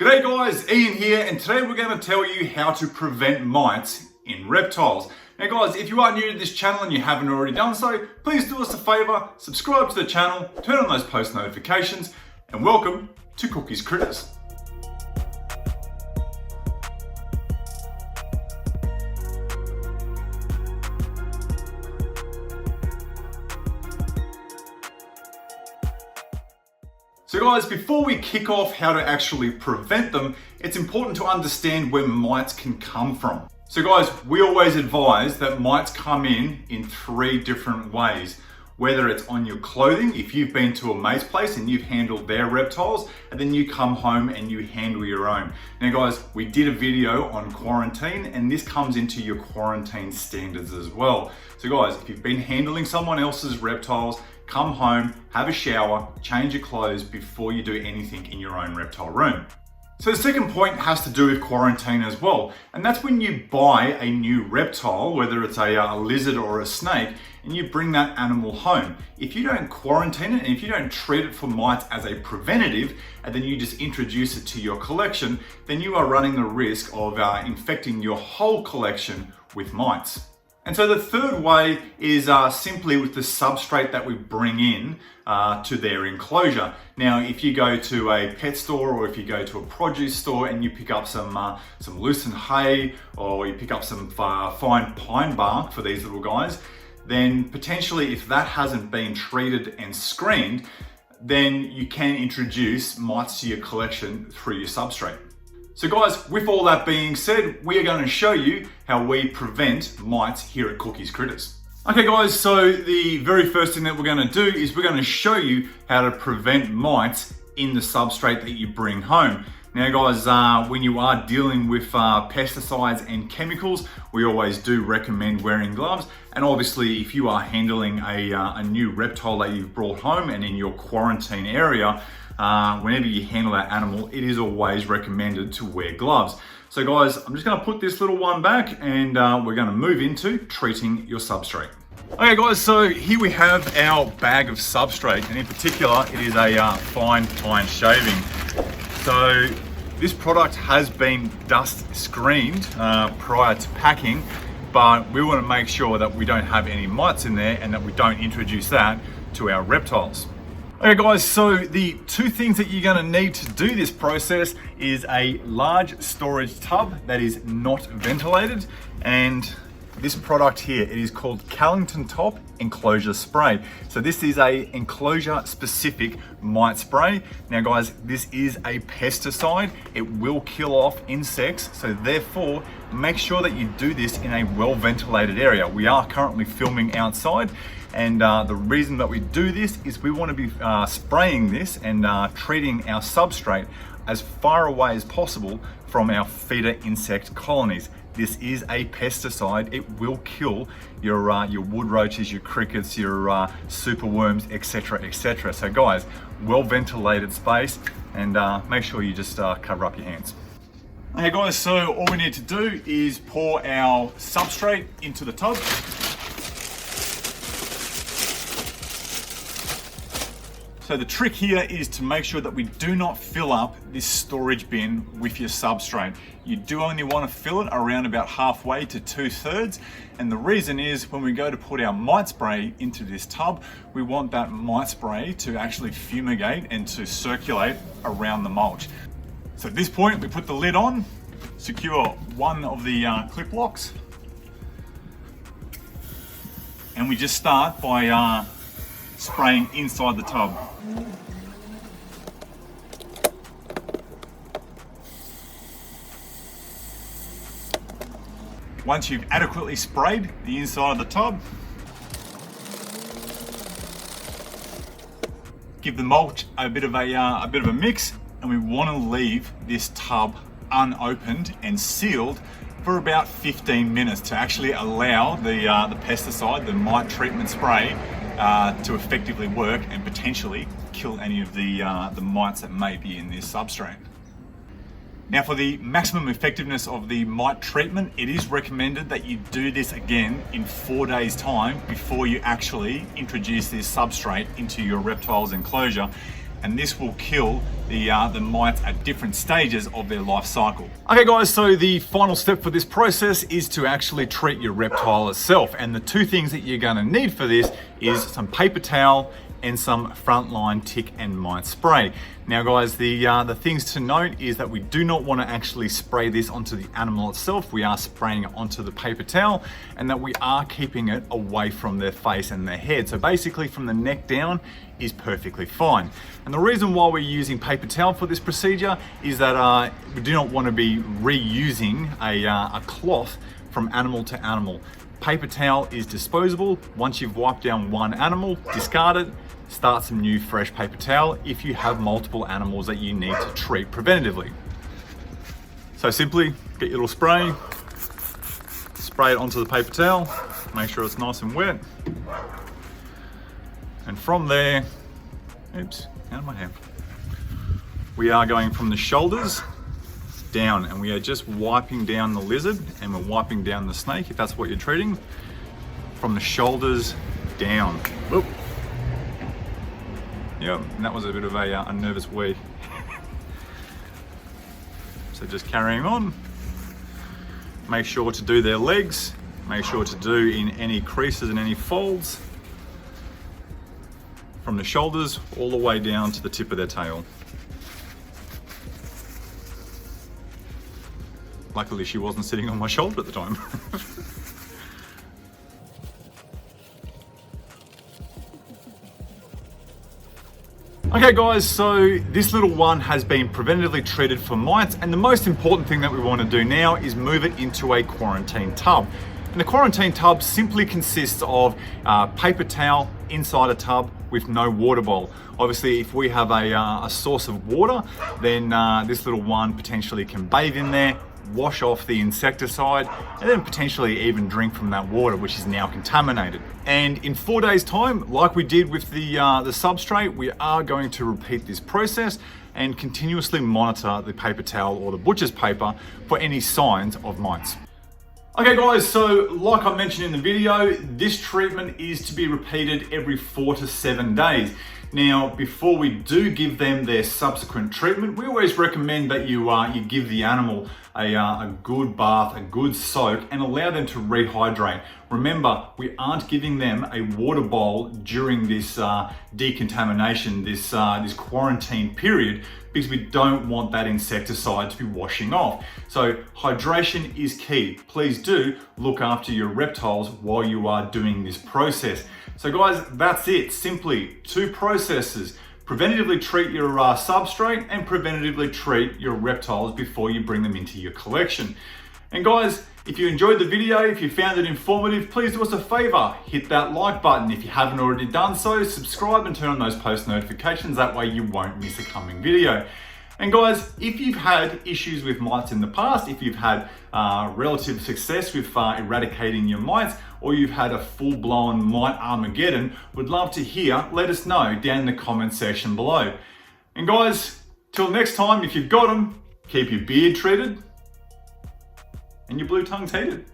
G'day guys, Ian here, and today we're going to tell you how to prevent mites in reptiles. Now guys, if you are new to this channel and you haven't already done so, please do us a favour, subscribe to the channel, turn on those post notifications, and welcome to Cookies Critters. So guys, before we kick off how to actually prevent them, it's important to understand where mites can come from. So guys, we always advise that mites come in three different ways. Whether it's on your clothing, if you've been to a mate's place and you've handled their reptiles, and then you come home and you handle your own. Now guys, we did a video on quarantine, and this comes into your quarantine standards as well. So guys, if you've been handling someone else's reptiles, come home, have a shower, change your clothes before you do anything in your own reptile room. So the second point has to do with quarantine as well, and that's when you buy a new reptile, whether it's a lizard or a snake, and you bring that animal home. If you don't quarantine it and if you don't treat it for mites as a preventative, and then you just introduce it to your collection, then you are running the risk of infecting your whole collection with mites. And so the third way is simply with the substrate that we bring in to their enclosure. Now, if you go to a pet store or if you go to a produce store and you pick up some loosened hay, or you pick up some fine pine bark for these little guys, then potentially if that hasn't been treated and screened, then you can introduce mites to your collection through your substrate. So guys, with all that being said, we are going to show you how we prevent mites here at Cookies Critters. Okay guys, so the very first thing that we're going to do is we're going to show you how to prevent mites in the substrate that you bring home. Now guys, when you are dealing with pesticides and chemicals, we always do recommend wearing gloves. And obviously if you are handling a new reptile that you've brought home and in your quarantine area, whenever you handle that animal, it is always recommended to wear gloves. So guys, I'm just gonna put this little one back and we're gonna move into treating your substrate. Okay guys, so here we have our bag of substrate, and in particular, it is a fine pine shaving. So this product has been dust screened prior to packing, but we wanna make sure that we don't have any mites in there and that we don't introduce that to our reptiles. Okay guys, so the two things that you're gonna need to do this process is a large storage tub that is not ventilated, and this product here, it is called Callington Top Enclosure Spray. So this is a enclosure specific mite spray. Now guys, this is a pesticide. It will kill off insects, so therefore make sure that you do this in a well ventilated area. We are currently filming outside, and the reason that we do this is we want to be spraying this and treating our substrate as far away as possible from our feeder insect colonies. This is a pesticide. It will kill your wood roaches, your crickets, your super worms, etc., etc. So guys, well ventilated space, and make sure you just cover up your hands. Okay guys, so all we need to do is pour our substrate into the tub. So the trick here is to make sure that we do not fill up this storage bin with your substrate. You do only want to fill it around about halfway to 2/3. And the reason is when we go to put our mite spray into this tub, we want that mite spray to actually fumigate and to circulate around the mulch. So at this point, we put the lid on, secure one of the clip locks, and we just start by spraying inside the tub. Once you've adequately sprayed the inside of the tub, give the mulch a bit of a mix, and we want to leave this tub unopened and sealed for about 15 minutes to actually allow the pesticide, the mite treatment spray, to effectively work and potentially kill any of the mites that may be in this substrate. Now for the maximum effectiveness of the mite treatment, it is recommended that you do this again in 4 days time before you actually introduce this substrate into your reptile's enclosure. and this will kill the mites at different stages of their life cycle. Okay guys, so the final step for this process is to actually treat your reptile itself. And the two things that you're gonna need for this is some paper towel and some FrontLine tick and mite spray. Now guys, the things to note is that we do not want to actually spray this onto the animal itself. We are spraying it onto the paper towel, and that we are keeping it away from their face and their head. So basically from the neck down is perfectly fine. And the reason why we're using paper towel for this procedure is that we do not want to be reusing a cloth from animal to animal. Paper towel is disposable. Once you've wiped down one animal, discard it, start some new fresh paper towel if you have multiple animals that you need to treat preventatively. So simply get your little spray, spray it onto the paper towel, make sure it's nice and wet. And from there, oops, out of my hand. We are going from the shoulders down, and we are just wiping down the lizard, and we're wiping down the snake if that's what you're treating, from the shoulders down. Whoop. Yep, and that was a bit of a nervous wee. So just carrying on. Make sure to do their legs, make sure to do in any creases and any folds, from the shoulders all the way down to the tip of their tail. Luckily she wasn't sitting on my shoulder at the time. Okay guys, so this little one has been preventatively treated for mites, and the most important thing that we want to do now is move it into a quarantine tub. And the quarantine tub simply consists of paper towel inside a tub with no water bowl. Obviously, if we have a source of water, then this little one potentially can bathe in there, wash off the insecticide, and then potentially even drink from that water, which is now contaminated. And in 4 days' time, like we did with the substrate, we are going to repeat this process and continuously monitor the paper towel or the butcher's paper for any signs of mites. Okay guys, so like I mentioned in the video, this treatment is to be repeated every 4 to 7 days. Now, before we do give them their subsequent treatment, we always recommend that you give the animal a good bath, a good soak, and allow them to rehydrate. Remember, we aren't giving them a water bowl during this decontamination, this quarantine period, because we don't want that insecticide to be washing off. So hydration is key. Please do look after your reptiles while you are doing this process. So guys, that's it. Simply 2 processes. Preventatively treat your substrate and preventatively treat your reptiles before you bring them into your collection. And guys, if you enjoyed the video, if you found it informative, please do us a favor, hit that like button. If you haven't already done so, subscribe and turn on those post notifications. That way you won't miss a coming video. And guys, if you've had issues with mites in the past, if you've had relative success with eradicating your mites, or you've had a full-blown mite Armageddon, would love to hear. Let us know down in the comment section below. And guys, till next time, if you've got them, keep your beard treated and your blue tongues heated.